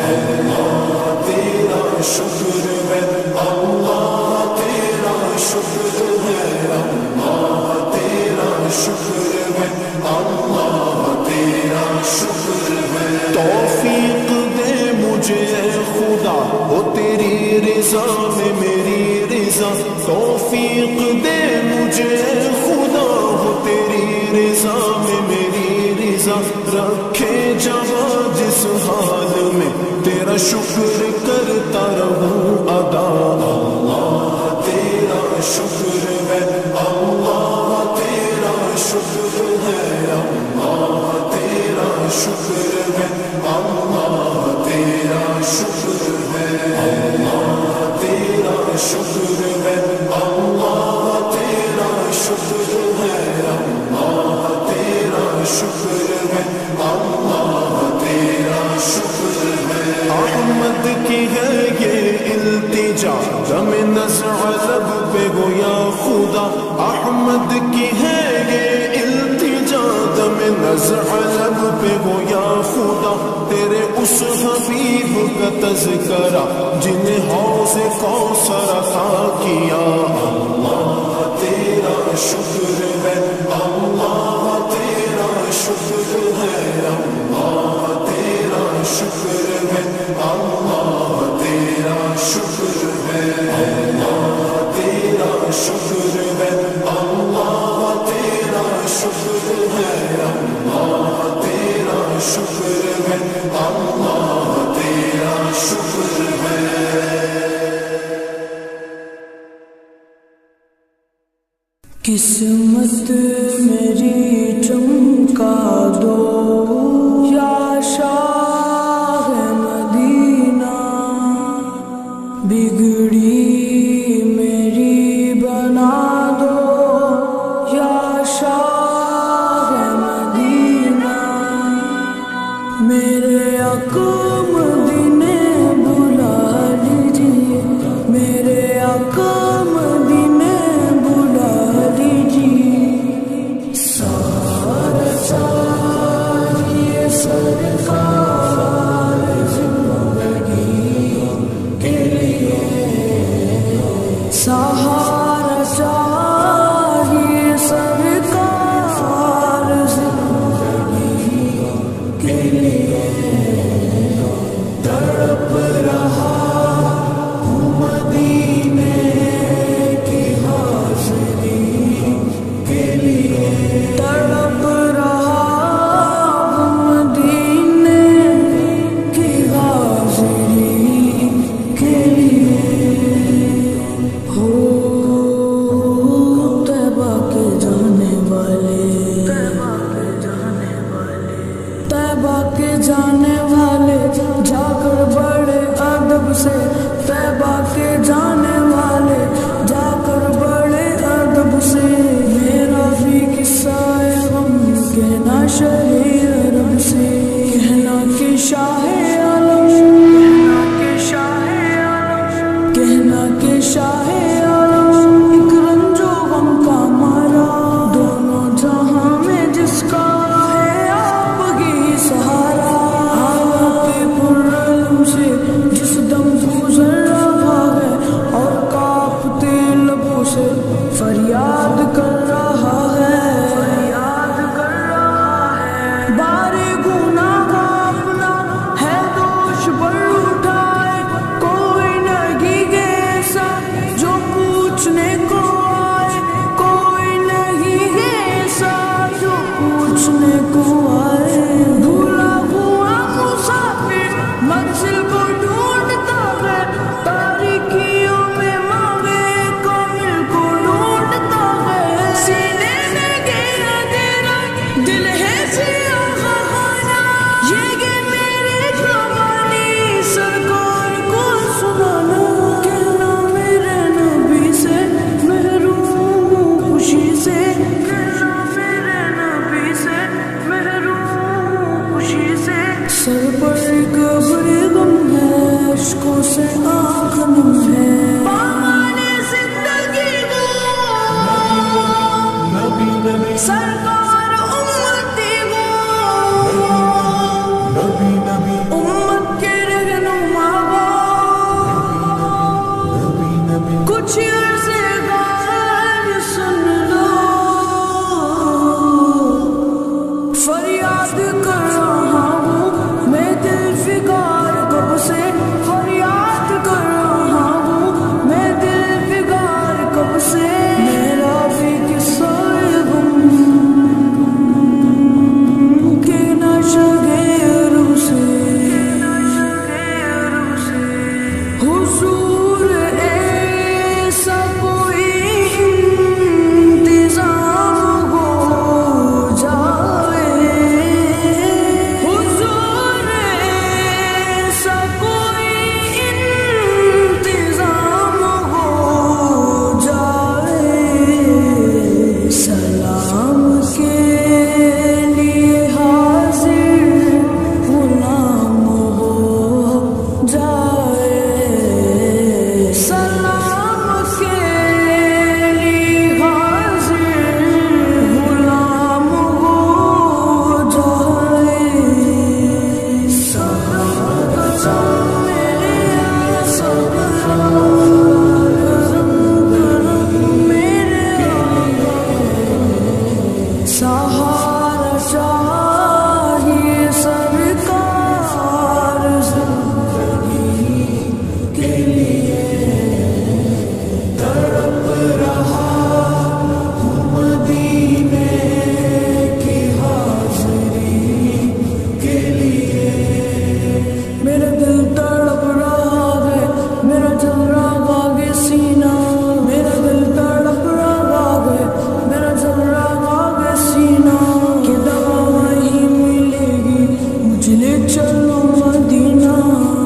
ہے، اللہ تیرا شکر ہے، اللہ تیرا شکر ہے، اللہ تیرا شکر ہے، اللہ تیرا شکر ہے۔ توفیق دے مجھے اے خدا وہ تیری رضا میں میری رضا، توفیق دے مجھے اے خدا وہ تیری رضا میں میری رضا، رکھے جواب جس حال میں تیرا شکر کرتا رہوں ادا۔ اللہ تیرا شکر ہے، اللہ تیرا شکر ہے، اللہ تیرا شکر ہے، اللہ تیرا شکر ہے، اللہ تیرا شکر ہے، اللہ تیرا شکر ہے، اللہ تیرا شکر ہے، اللہ تیرا شکر ہے۔ احمد کی ہے یہ التجا، غم نزع لب پہ ہو یا خدا، احمد کی ہے یہ التجا، غم نزع لب پہ ہو یا خدا، تیرے اس حبیب کا تذکرہ جنہیں حوض کوثر عطا کیا۔ اللہ تیرا شکر ہے، اللہ تیرا شکر ہے، اللہ تیرا شکر ہے، اللہ تیرا شکر ہے، اللہ تیرا شکر ہے، اللہ تیرا شکر ہے، اللہ تیرا شکر ہے، اللہ تیرا شکر ہے۔ قسمت میری چمکا دو یا شاہ مدینہ، بگڑی میری بنا دو یا شاہ مدینہ، میرے اقم دن بلا لیجیے، میرے اقم دن بلا لیجیے، سارا چاہیے سرکار زندگی کے لیے، سہارا چاہیے سرکار زندگی کے لیے، تڑپ رہا ہوں مدینے کی حاضری کے لیے، تڑپ رہا ہوں مدینے کی حاضری کے لیے۔ ہو طیبہ کے جانے والے، طیبہ کے جانے والے جا کر بڑے ادب سے، طیبہ کے جانے والے جا کر بڑے ادب سے، میرا بھی قصہ غم کہنا شاہ عرب سے، کہنا کہ شاہ عالم، کہنا کہ شاہ عالم ایک رنج و غم کا مارا، دونوں جہاں میں جس کا ہے آپ کی سہارا، حالات پرعلم سے جس دم گزر رہا ہے اور کانپتے لبوں سے فریاد کر رہا ہے، فریاد کر رہا ہے، بارے گناہ کا اپنا ہے اشکوں سے آنکھ نم ہے پامانے زندگی وہ نبی نبی سرکار امتی وہ نبی نبی امت کے رہنما وہ نبی نبی کچھ عرصے بعد سن لو فریاد کر رہا ہوں میں دل فگار کب سے فریاد کر رہا ہوں میں دل فگار کب سے میرا بھی قصہ غم کہ نہ شغیر سے حضور ایسا کوئی انتظام ہو جائے حضور ایسا کوئی انتظام ہو جائے سلام کے لیے حاضر غلام ہو جائے سلام کے لیے حاضر غلام ہو جائے سہارا چاہیے سرکار زندگی کے لیے تڑپ رہا ہوں مدینے کی حاضری کے لیے میرا دل تڑپ رہا ہے میرا جل رہا ہے سینہ میرا دل تڑپ رہا ہے میرا جل رہا ہے سینہ کہ دوا وہیں ملے گی مجھ لے چلو مدینہ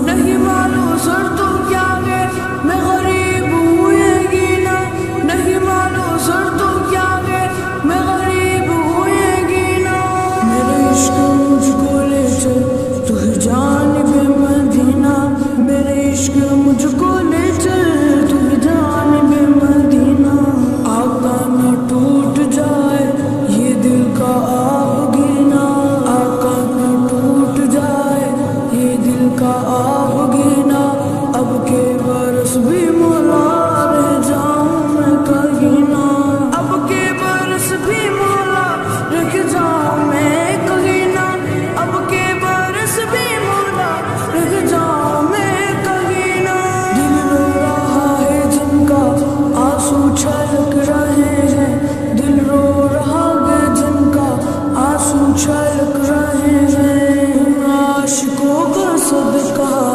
نہیں معلوم سر تم کیا گئے میں غریب ہوئے گی نا نہیں معلوم سر تم کیا گئے میں غریب ہوئے گی نا میرے عشق مجھ کو لے چل تو ہی جانب مدینہ میرے عشق مجھ کو لے چل تو ہی جانب مدینہ آقا نہ ٹوٹ جائے یہ دل کا آب گینا آقا نہ ٹوٹ جائے یہ دل کا آب گینا اب کے برس بھی مولا رہ جاؤں میں کہیں نہ اب کے برس بھی مولا رہ جاؤں میں کہیں نہ اب کے برس بھی مولا رہ جاؤں میں کہیں نہ دل رو رہا ہے جن کا آنسو چھلک رہے ہیں دل رو رہا ہے جن کا آنسو چھلک رہے ہیں عاشقوں کا صدقہ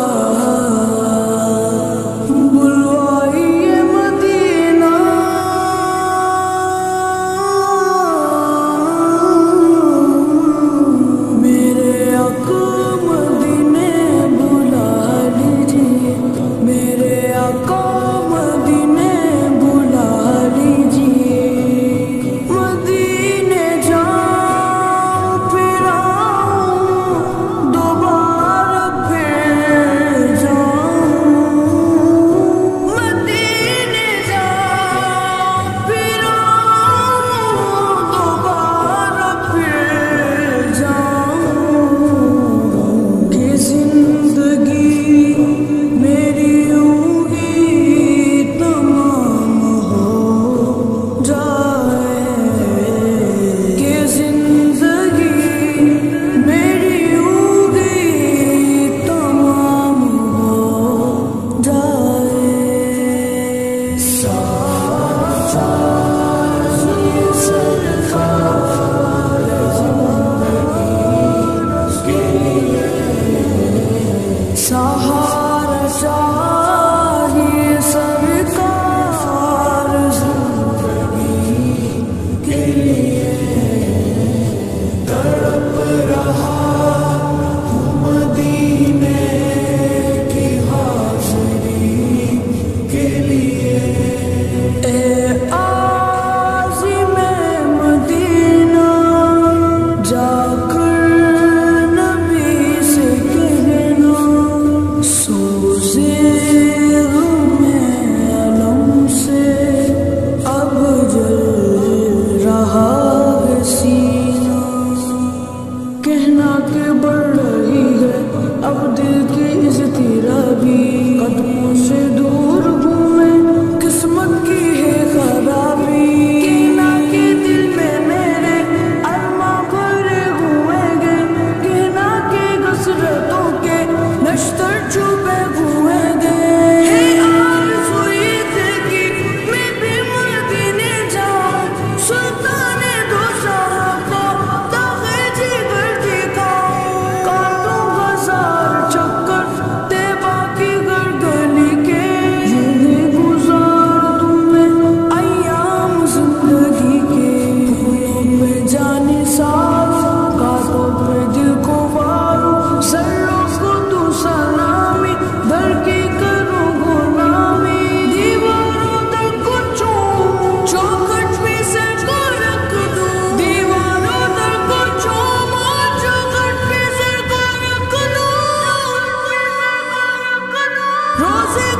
روزے